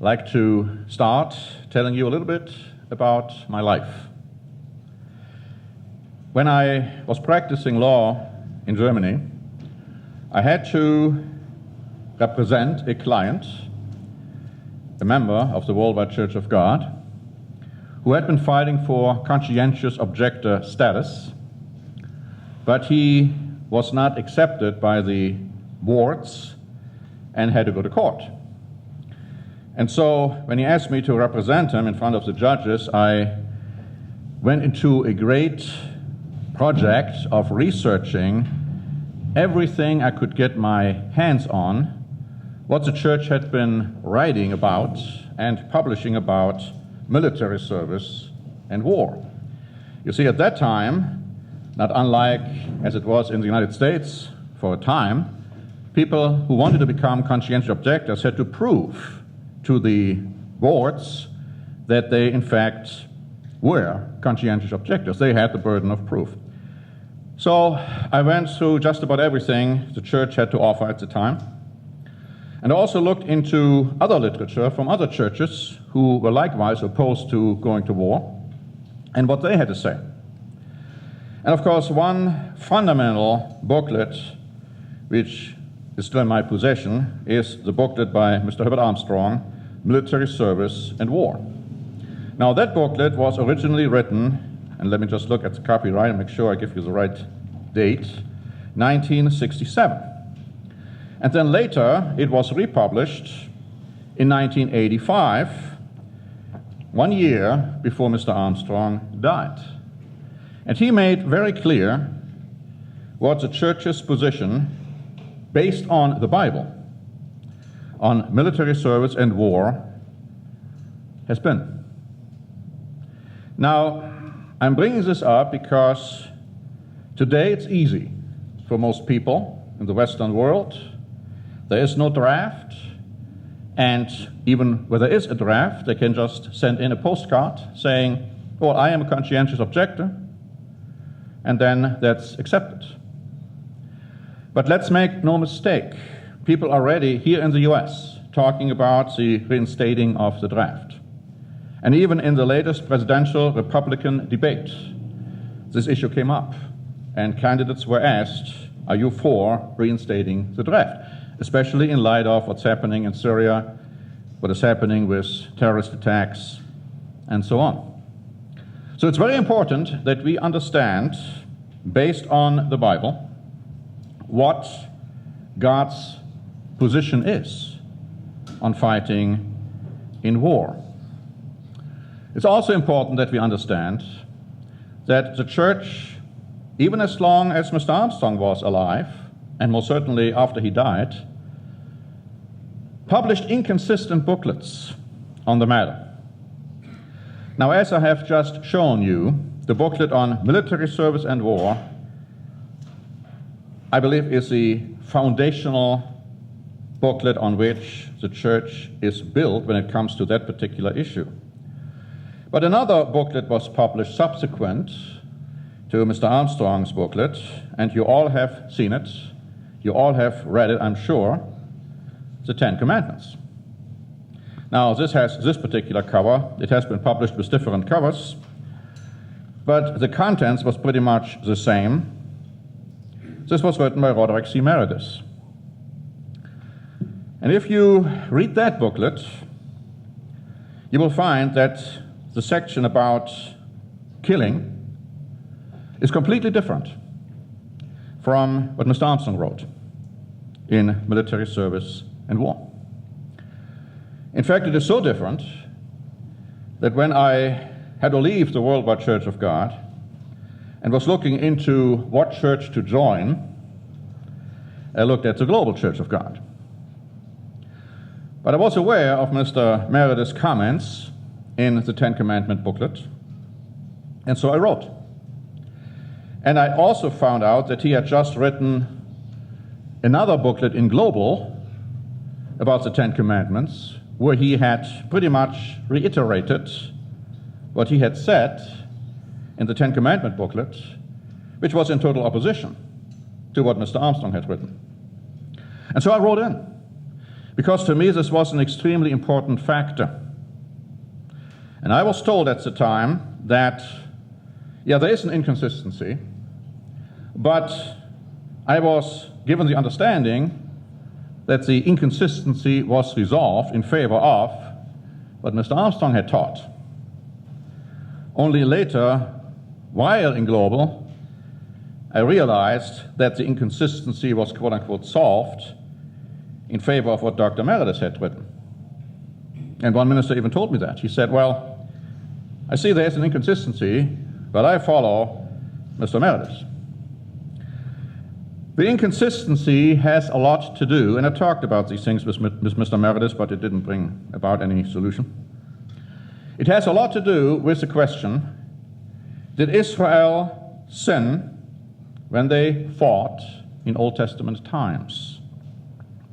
like to start telling you a little bit about my life. When I was practicing law in Germany, I had to represent a client, a member of the Worldwide Church of God, who had been fighting for conscientious objector status, but he was not accepted by the boards and had to go to court. And so when he asked me to represent him in front of the judges, I went into a great project of researching everything I could get my hands on, what the church had been writing about and publishing about military service and war. You see, at that time, not unlike as it was in the United States for a time, people who wanted to become conscientious objectors had to prove to the boards that they, in fact, were conscientious objectors. They had the burden of proof. So I went through just about everything the church had to offer at the time, and I also looked into other literature from other churches who were likewise opposed to going to war, and what they had to say. And of course, one fundamental booklet, which is still in my possession, is the booklet by Mr. Herbert Armstrong, Military Service and War. Now, that booklet was originally written, and let me just look at the copyright and make sure I give you the right date, 1967. And then later, it was republished in 1985, 1 year before Mr. Armstrong died. And he made very clear what the church's position, based on the Bible, on military service and war, has been. Now, I'm bringing this up because today it's easy for most people in the Western world. There is no draft, and even where there is a draft, they can just send in a postcard saying, well, I am a conscientious objector, and then that's accepted. But let's make no mistake, people are already here in the US talking about the reinstating of the draft. And even in the latest presidential Republican debate, this issue came up, and candidates were asked, are you for reinstating the draft? Especially in light of what's happening in Syria, what is happening with terrorist attacks, and so on. So it's very important that we understand, based on the Bible, what God's position is on fighting in war. It's also important that we understand that the church, even as long as Mr. Armstrong was alive, and most certainly after he died, published inconsistent booklets on the matter. Now, as I have just shown you, the booklet on military service and war, I believe, is the foundational booklet on which the church is built when it comes to that particular issue. But another booklet was published subsequent to Mr. Armstrong's booklet, and you all have seen it, you all have read it, I'm sure, the Ten Commandments. Now, this has this particular cover. It has been published with different covers, but the contents was pretty much the same. This was written by Roderick C. Meredith. And if you read that booklet, you will find that the section about killing is completely different from what Mr. Armstrong wrote in Military Service and War. In fact, it is so different that when I had to leave the Worldwide Church of God and was looking into what church to join, I looked at the Global Church of God. But I was aware of Mr. Meredith's comments in the Ten Commandment booklet, and so I wrote. And I also found out that he had just written another booklet in Global about the Ten Commandments, where he had pretty much reiterated what he had said in the Ten Commandment booklet, which was in total opposition to what Mr. Armstrong had written. And so I wrote in. because to me this was an extremely important factor. And I was told at the time that, yeah, there is an inconsistency, but I was given the understanding that the inconsistency was resolved in favor of what Mr. Armstrong had taught. Only later, while in Global, I realized that the inconsistency was quote-unquote solved in favor of what Dr. Meredith had written. And one minister even told me that. He said, well, I see there's an inconsistency, but I follow Mr. Meredith. The inconsistency has a lot to do, and I talked about these things with Mr. Meredith, but it didn't bring about any solution. It has a lot to do with the question, did Israel sin when they fought in Old Testament times?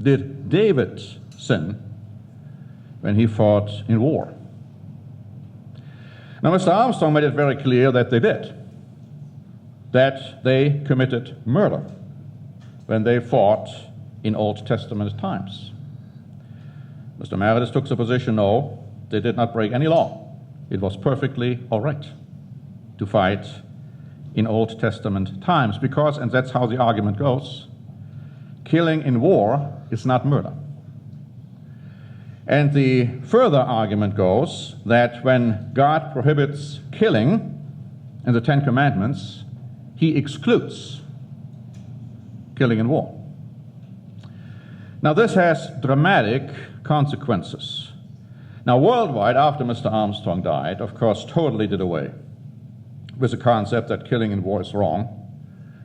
Did David sin when he fought in war? Now, Mr. Armstrong made it very clear that they did, that they committed murder when they fought in Old Testament times. Mr. Meredith took the position, no, they did not break any law. It was perfectly all right to fight in Old Testament times because, and that's how the argument goes, killing in war is not murder. And the further argument goes that when God prohibits killing in the Ten Commandments, he excludes killing in war. Now this has dramatic consequences. Now worldwide, after Mr. Armstrong died, of course, totally did away with the concept that killing in war is wrong.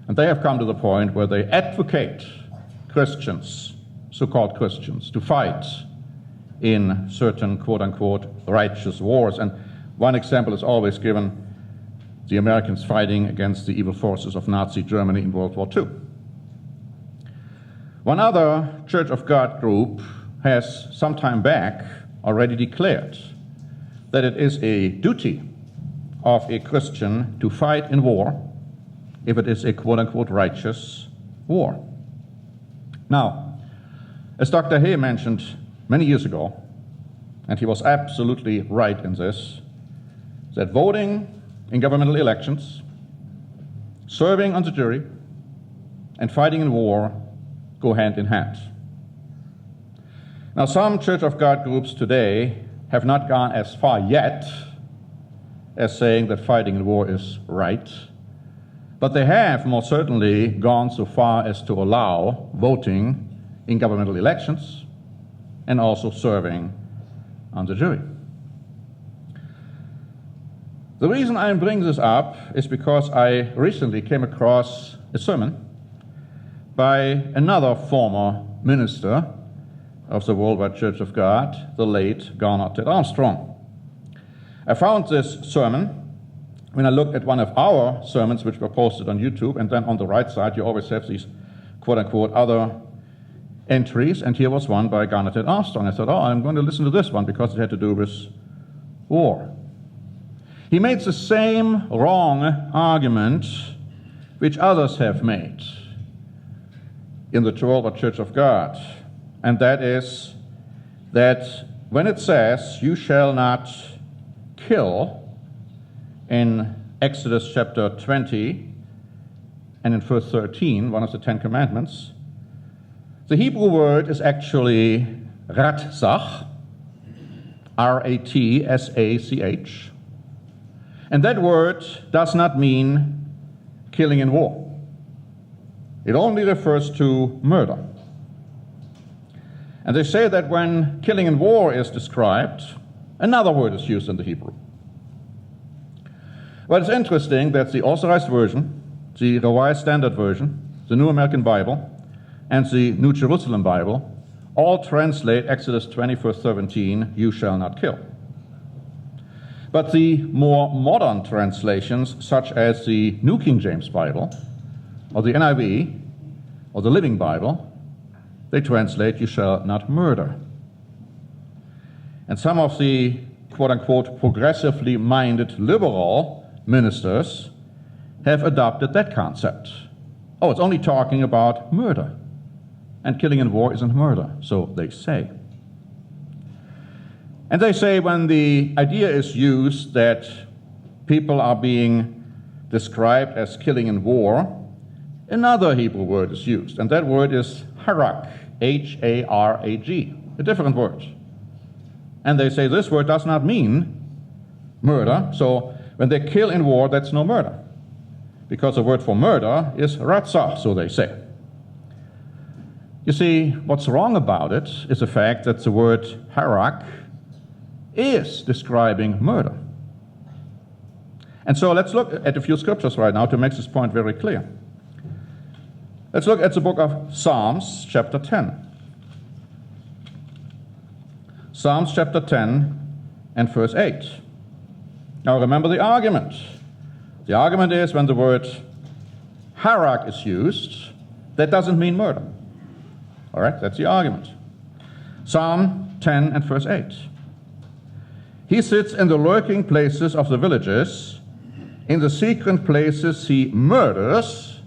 And they have come to the point where they advocate Christians, so-called Christians, to fight in certain quote-unquote righteous wars. And one example is always given, the Americans fighting against the evil forces of Nazi Germany in World War II. One other Church of God group has some time back already declared that it is a duty of a Christian to fight in war if it is a quote-unquote righteous war. Now, as Dr. Hay mentioned many years ago, and he was absolutely right in this, that voting in governmental elections, serving on the jury, and fighting in war go hand in hand. Now, some Church of God groups today have not gone as far yet as saying that fighting in war is right, but they have most certainly gone so far as to allow voting in governmental elections and also serving on the jury. The reason I bring this up is because I recently came across a sermon by another former minister of the Worldwide Church of God, the late Garner Ted Armstrong. I found this sermon when I looked at one of our sermons which were posted on YouTube, and then on the right side you always have these quote-unquote other entries, and here was one by Garner Ted Armstrong. I thought, oh, I'm going to listen to this one because it had to do with war. He made the same wrong argument which others have made in the Worldwide Church of God, and that is that when it says, you shall not kill, in Exodus chapter 20 and in verse 13, one of the Ten Commandments, the Hebrew word is actually ratzach, R-A-T-S-A-C-H, and that word does not mean killing in war. It only refers to murder. And they say that when killing in war is described, another word is used in the Hebrew. Well, it's interesting that the Authorized Version, the Revised Standard Version, the New American Bible, and the New Jerusalem Bible all translate Exodus 20, verse 17, you shall not kill. But the more modern translations, such as the New King James Bible, or the NIV, or the Living Bible, they translate, you shall not murder. And some of the quote-unquote progressively minded liberal ministers have adopted that concept. Oh, it's only talking about murder. and killing in war isn't murder, so they say. And they say when the idea is used that people are being described as killing in war, another Hebrew word is used, and that word is harag, H-A-R-A-G, a different word. And they say this word does not mean murder, so when they kill in war, that's no murder. Because the word for murder is ratzah, so they say. You see, what's wrong about it is the fact that the word harag is describing murder. And so let's look at a few scriptures right now to make this point very clear. Let's look at the book of Psalms, chapter 10. Psalms chapter 10 and verse 8. Now remember the argument. The argument is when the word harag is used, that doesn't mean murder. All right, that's the argument. Psalm 10 and verse 8. He sits in the lurking places of the villages. In the secret places he murders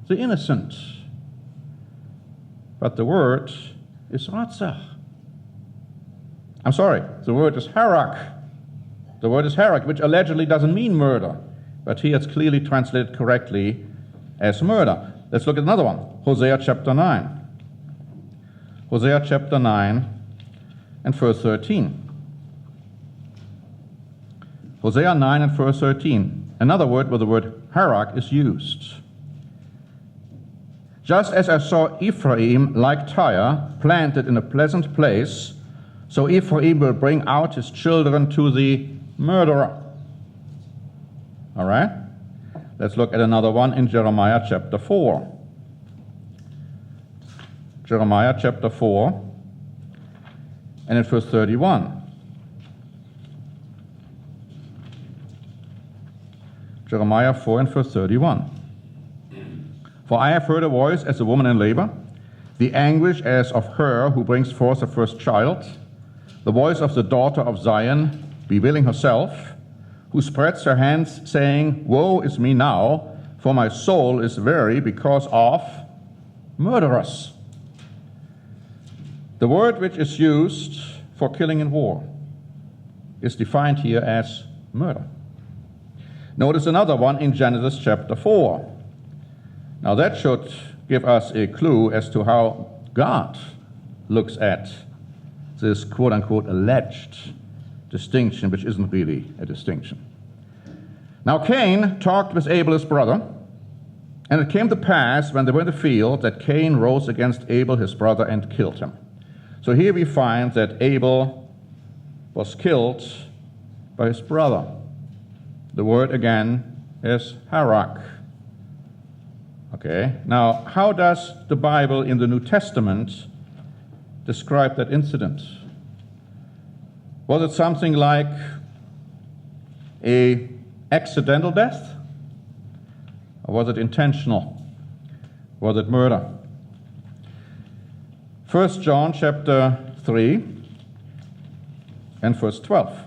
the innocent. But the word is ratzah. I'm sorry, the word is harag. The word is harag, which allegedly doesn't mean murder, but here it's clearly translated correctly as murder. Let's look at another one, Hosea chapter 9. Hosea chapter 9 and verse 13. Hosea 9 and verse 13. Another word where the word harag is used. Just as I saw Ephraim like Tyre planted in a pleasant place, so Ephraim will bring out his children to the murderer. All right? Let's look at another one in Jeremiah chapter 4. Jeremiah chapter 4 and in verse 31. Jeremiah 4 and verse 31. For I have heard a voice as a woman in labor, the anguish as of her who brings forth her first child, the voice of the daughter of Zion, bewailing herself, who spreads her hands, saying, Woe is me now, for my soul is weary because of murderers. The word which is used for killing in war is defined here as murder. Notice another one in Genesis chapter 4. Now that should give us a clue as to how God looks at this quote-unquote alleged distinction, which isn't really a distinction. Now Cain talked with Abel his brother, and it came to pass when they were in the field that Cain rose against Abel his brother and killed him. So here we find that Abel was killed by his brother. The word again is harag. Okay, now how does the Bible in the New Testament describe that incident? Was it something like a accidental death? Or was it intentional? Was it murder? 1 John chapter 3 and verse 12.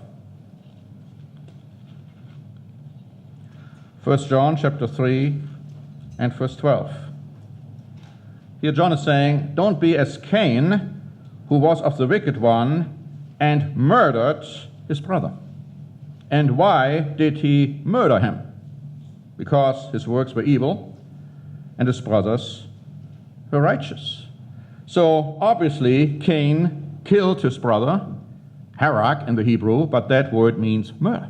1 John chapter 3 and verse 12. Here John is saying, don't be as Cain, who was of the wicked one, and murdered his brother. And why did he murder him? Because his works were evil, and his brothers were righteous. So obviously Cain killed his brother, harag in the Hebrew, but that word means murder.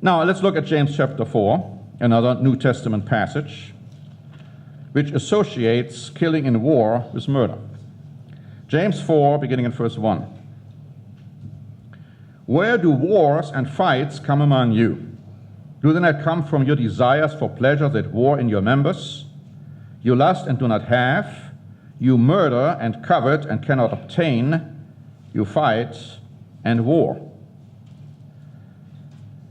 Now let's look at James chapter 4, another New Testament passage, which associates killing in war with murder. James 4, beginning in verse 1. Where do wars and fights come among you? Do they not come from your desires for pleasure that war in your members? You lust and do not have. You murder and covet and cannot obtain. You fight and war.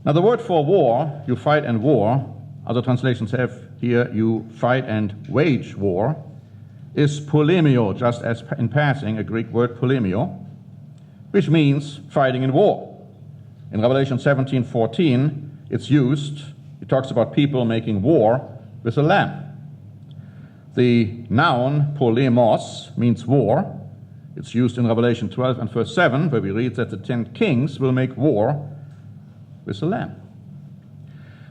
Now the word for war, you fight and war, other translations have here, you fight and wage war, is polemio, just as in passing, a Greek word polemio, which means fighting in war. In Revelation 17:14, it's used, it talks about people making war with a lamb. The noun polemos means war. It's used in Revelation 12 and verse 7, where we read that the 10 kings will make war with the Lamb.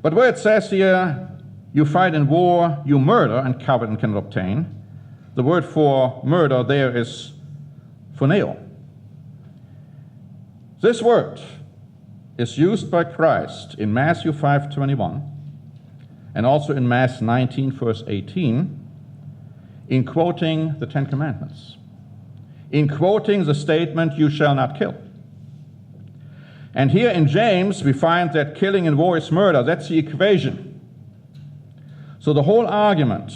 But where it says here, you fight in war, you murder, and covet and cannot obtain, the word for murder there is phoneo. This word is used by Christ in Matthew 5:21 and also in Matthew 19, verse 18, in quoting the Ten Commandments, in quoting the statement, you shall not kill. And here in James, we find that killing in war is murder. That's the equation. So the whole argument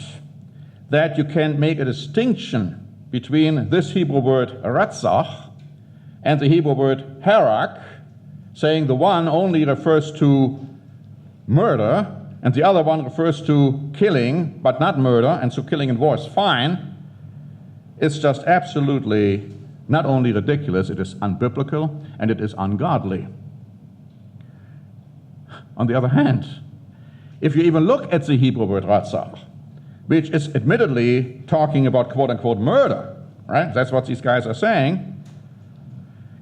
that you can make a distinction between this Hebrew word ratzach and the Hebrew word harak, saying the one only refers to murder and the other one refers to killing but not murder, and so killing in war is fine, it's just absolutely not only ridiculous, it is unbiblical and it is ungodly. On the other hand, if you even look at the Hebrew word ratzach, which is admittedly talking about quote-unquote murder, right? That's what these guys are saying.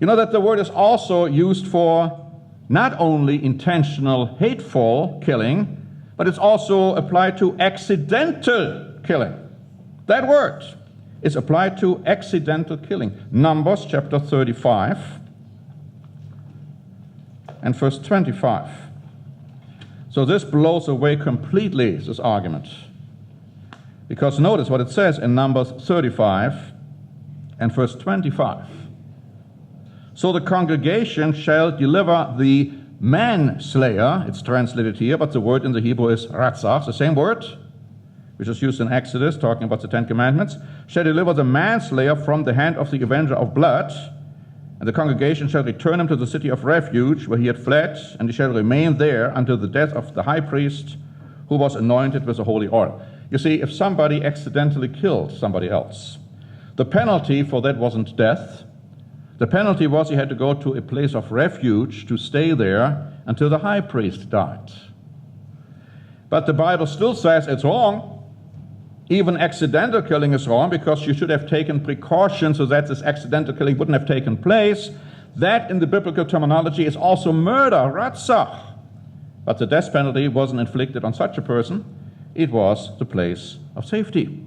You know that the word is also used for not only intentional, hateful killing, but it's also applied to accidental killing. That word is applied to accidental killing. Numbers chapter 35 and verse 25. So this blows away completely this argument. Because notice what it says in Numbers 35 and verse 25. So the congregation shall deliver the manslayer, it's translated here, but the word in the Hebrew is ratzach, the same word, which is used in Exodus, talking about the Ten Commandments, shall deliver the manslayer from the hand of the avenger of blood, and the congregation shall return him to the city of refuge, where he had fled, and he shall remain there until the death of the high priest, who was anointed with the holy oil. You see, if somebody accidentally killed somebody else, the penalty for that wasn't death. The penalty was he had to go to a place of refuge to stay there until the high priest died. But the Bible still says it's wrong. Even accidental killing is wrong, because you should have taken precautions so that this accidental killing wouldn't have taken place. That, in the biblical terminology, is also murder, ratzach. But the death penalty wasn't inflicted on such a person. It was the place of safety.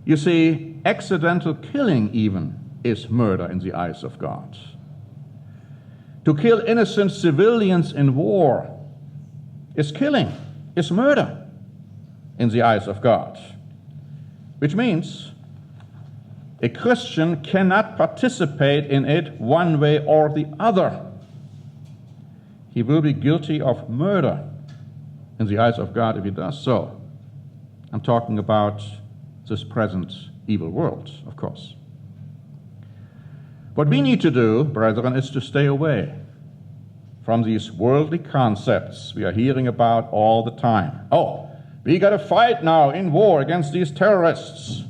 You see, accidental killing even is murder in the eyes of God. To kill innocent civilians in war is killing, is murder in the eyes of God. Which means a Christian cannot participate in it one way or the other. He will be guilty of murder in the eyes of God if he does so. I'm talking about this present evil world, of course. What we need to do, brethren, is to stay away from these worldly concepts we are hearing about all the time. Oh, we got to fight now in war against these terrorists.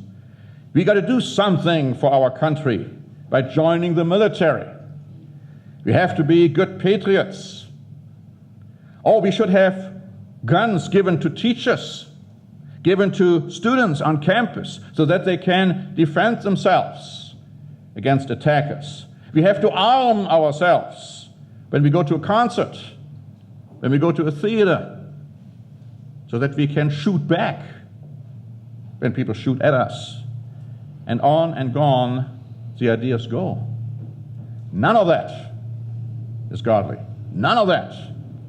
We got to do something for our country by joining the military. We have to be good patriots. Oh, we should have guns given to teachers, given to students on campus, so that they can defend themselves against attackers. We have to arm ourselves when we go to a concert, when we go to a theater, so that we can shoot back when people shoot at us. And on the ideas go. None of that is godly. None of that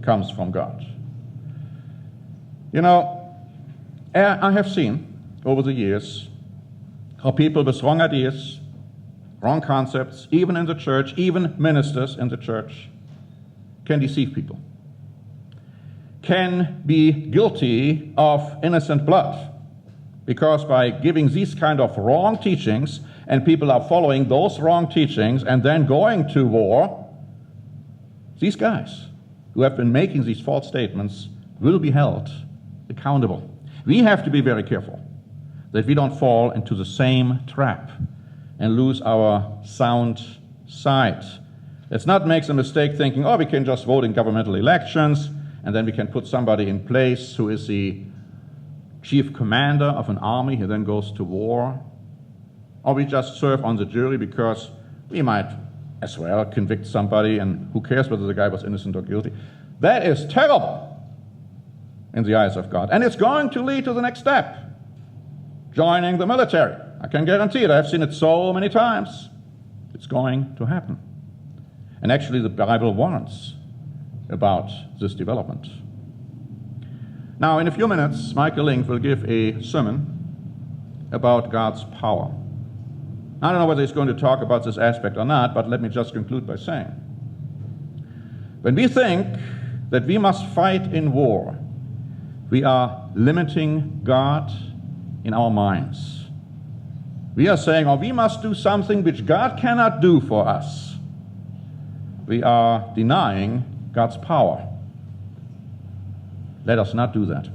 comes from God. You know, I have seen over the years how people with wrong ideas, wrong concepts, even in the church, even ministers in the church, can deceive people, can be guilty of innocent blood, because by giving these kind of wrong teachings, and people are following those wrong teachings and then going to war, these guys who have been making these false statements will be held accountable. We have to be very careful that we don't fall into the same trap and lose our sound sight. Let's not make the mistake thinking, oh, we can just vote in governmental elections, and then we can put somebody in place who is the chief commander of an army who then goes to war. Or we just serve on the jury because we might as well convict somebody, and who cares whether the guy was innocent or guilty. That is terrible in the eyes of God. And it's going to lead to the next step, joining the military. I can guarantee it. I've seen it so many times. It's going to happen. And actually the Bible warns about this development. Now, in a few minutes, Michael Link will give a sermon about God's power. I don't know whether he's going to talk about this aspect or not, but let me just conclude by saying, when we think that we must fight in war, we are limiting God in our minds. We are saying, oh, we must do something which God cannot do for us. We are denying God's power. Let us not do that.